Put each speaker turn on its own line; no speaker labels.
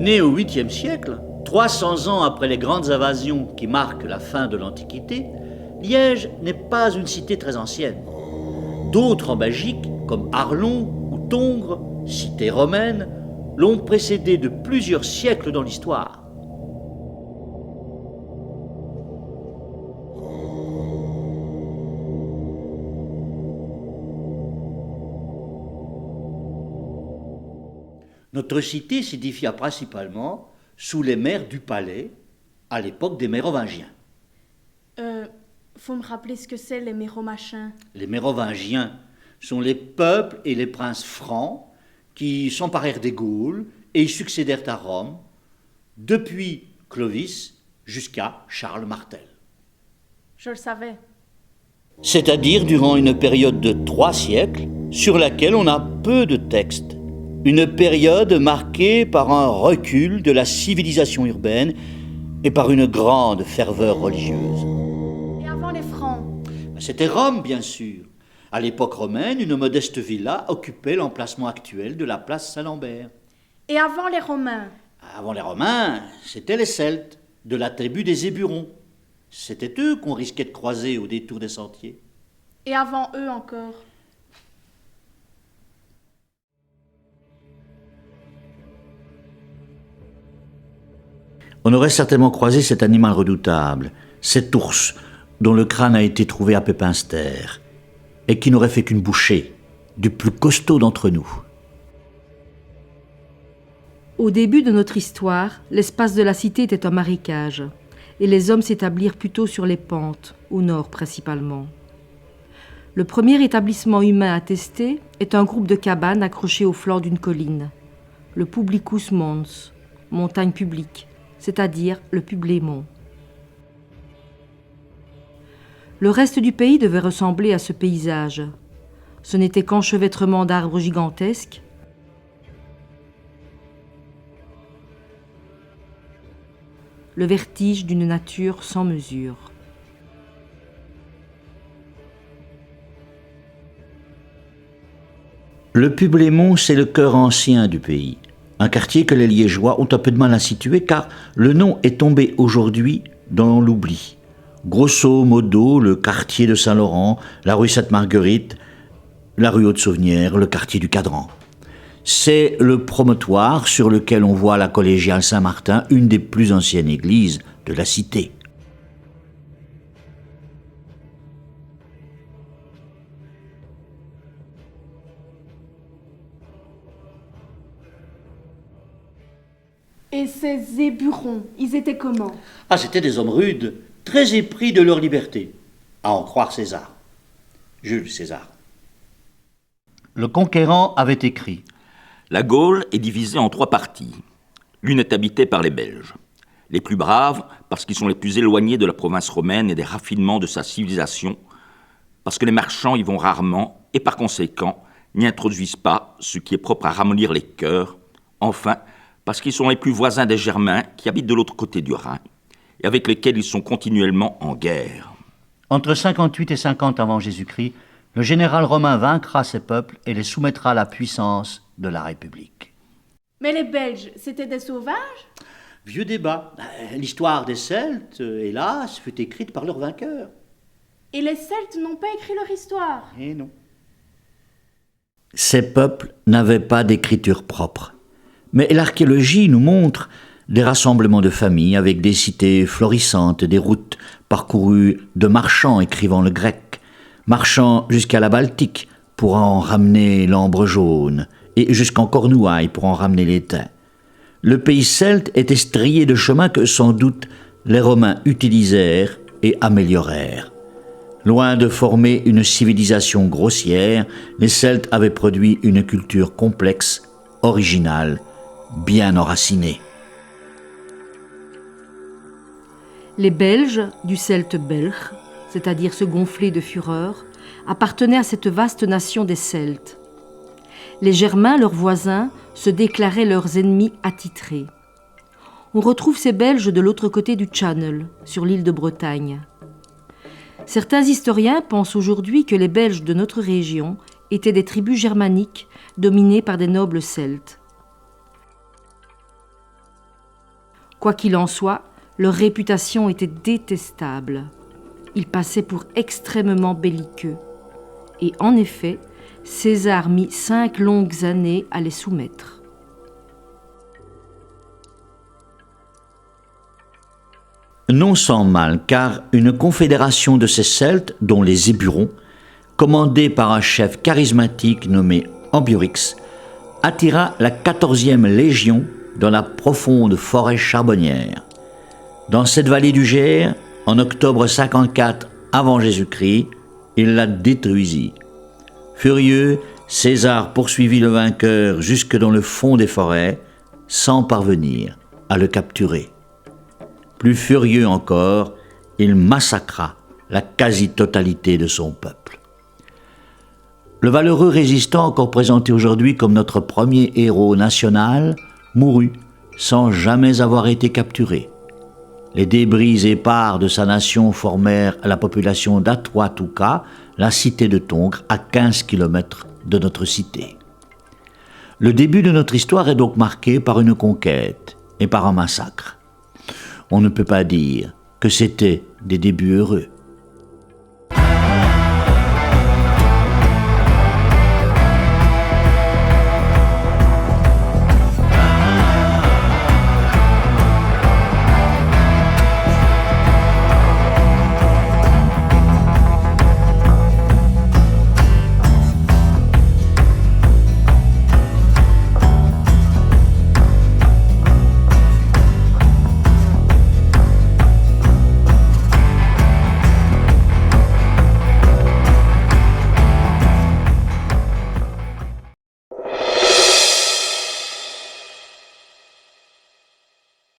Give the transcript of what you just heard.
Né au 8e siècle, 300 ans après les grandes invasions qui marquent la fin de l'Antiquité, Liège n'est pas une cité très ancienne. D'autres en Belgique, comme Arlon ou Tongres, cités romaines, l'ont précédé de plusieurs siècles dans l'histoire. Notre cité s'édifia principalement sous les mers du Palais, à l'époque des Mérovingiens.
Faut me rappeler ce que c'est les Méromachiens.
Les Mérovingiens sont les peuples et les princes francs qui s'emparèrent des Gaules et y succédèrent à Rome, depuis Clovis jusqu'à Charles Martel.
Je le savais.
C'est-à-dire durant une période de 3 siècles sur laquelle on a peu de textes. Une période marquée par un recul de la civilisation urbaine et par une grande ferveur religieuse.
Et avant les Francs?
C'était Rome, bien sûr. À l'époque romaine, une modeste villa occupait l'emplacement actuel de la place Saint-Lambert.
Et avant les Romains?
Avant les Romains, c'était les Celtes, de la tribu des Éburons. C'était eux qu'on risquait de croiser au détour des sentiers.
Et avant eux encore?
On aurait certainement croisé cet animal redoutable, cet ours dont le crâne a été trouvé à Pépinster, et qui n'aurait fait qu'une bouchée du plus costaud d'entre nous.
Au début de notre histoire, l'espace de la cité était un marécage, et les hommes s'établirent plutôt sur les pentes, au nord principalement. Le premier établissement humain attesté est un groupe de cabanes accrochées au flanc d'une colline, le Publicus Mons, montagne publique, c'est-à-dire le Publiémont. Le reste du pays devait ressembler à ce paysage. Ce n'était qu'enchevêtrement d'arbres gigantesques, le vertige d'une nature sans mesure.
Le Publiémont, c'est le cœur ancien du pays. Un quartier que les Liégeois ont un peu de mal à situer car le nom est tombé aujourd'hui dans l'oubli. Grosso modo, le quartier de Saint-Laurent, la rue Sainte-Marguerite, la rue Haute-Sauvenière, le quartier du Cadran. C'est le promontoire sur lequel on voit la collégiale Saint-Martin, une des plus anciennes églises de la cité.
Et ces Éburons, ils étaient comment?
Ah, c'étaient des hommes rudes, très épris de leur liberté, à en croire César. Jules César. Le conquérant avait écrit:
La Gaule est divisée en 3 parties. L'une est habitée par les Belges. Les plus braves, parce qu'ils sont les plus éloignés de la province romaine et des raffinements de sa civilisation, parce que les marchands y vont rarement et par conséquent n'y introduisent pas ce qui est propre à ramollir les cœurs. Enfin, parce qu'ils sont les plus voisins des Germains qui habitent de l'autre côté du Rhin et avec lesquels ils sont continuellement en guerre.
Entre 58 et 50 avant Jésus-Christ, le général romain vaincra ces peuples et les soumettra à la puissance de la République.
Mais les Belges, c'était des sauvages?
Vieux débat. L'histoire des Celtes, hélas, fut écrite par leurs vainqueurs.
Et les Celtes n'ont pas écrit leur histoire?
Eh non. Ces peuples n'avaient pas d'écriture propre. Mais l'archéologie nous montre des rassemblements de familles avec des cités florissantes, des routes parcourues de marchands écrivant le grec, marchant jusqu'à la Baltique pour en ramener l'ambre jaune et jusqu'en Cornouailles pour en ramener l'étain. Le pays celte était strié de chemins que sans doute les Romains utilisèrent et améliorèrent. Loin de former une civilisation grossière, les Celtes avaient produit une culture complexe, originale, bien enracinée.
Les Belges, du celte belge, c'est-à-dire se gonfler de fureur, appartenaient à cette vaste nation des Celtes. Les Germains, leurs voisins, se déclaraient leurs ennemis attitrés. On retrouve ces Belges de l'autre côté du Channel, sur l'île de Bretagne. Certains historiens pensent aujourd'hui que les Belges de notre région étaient des tribus germaniques dominées par des nobles Celtes. Quoi qu'il en soit, leur réputation était détestable. Ils passaient pour extrêmement belliqueux. Et en effet, César mit 5 longues années à les soumettre.
Non sans mal, car une confédération de ces Celtes, dont les Éburons, commandée par un chef charismatique nommé Ambiorix, attira la 14e Légion dans la profonde forêt charbonnière. Dans cette vallée du Gers, en octobre 54 avant Jésus-Christ, il la détruisit. Furieux, César poursuivit le vainqueur jusque dans le fond des forêts, sans parvenir à le capturer. Plus furieux encore, il massacra la quasi-totalité de son peuple. Le valeureux résistant, encore présenté aujourd'hui comme notre premier héros national, mourut sans jamais avoir été capturé. Les débris épars de sa nation formèrent la population d'Atuatuca, la cité de Tongres, à 15 km de notre cité. Le début de notre histoire est donc marqué par une conquête et par un massacre. On ne peut pas dire que c'était des débuts heureux.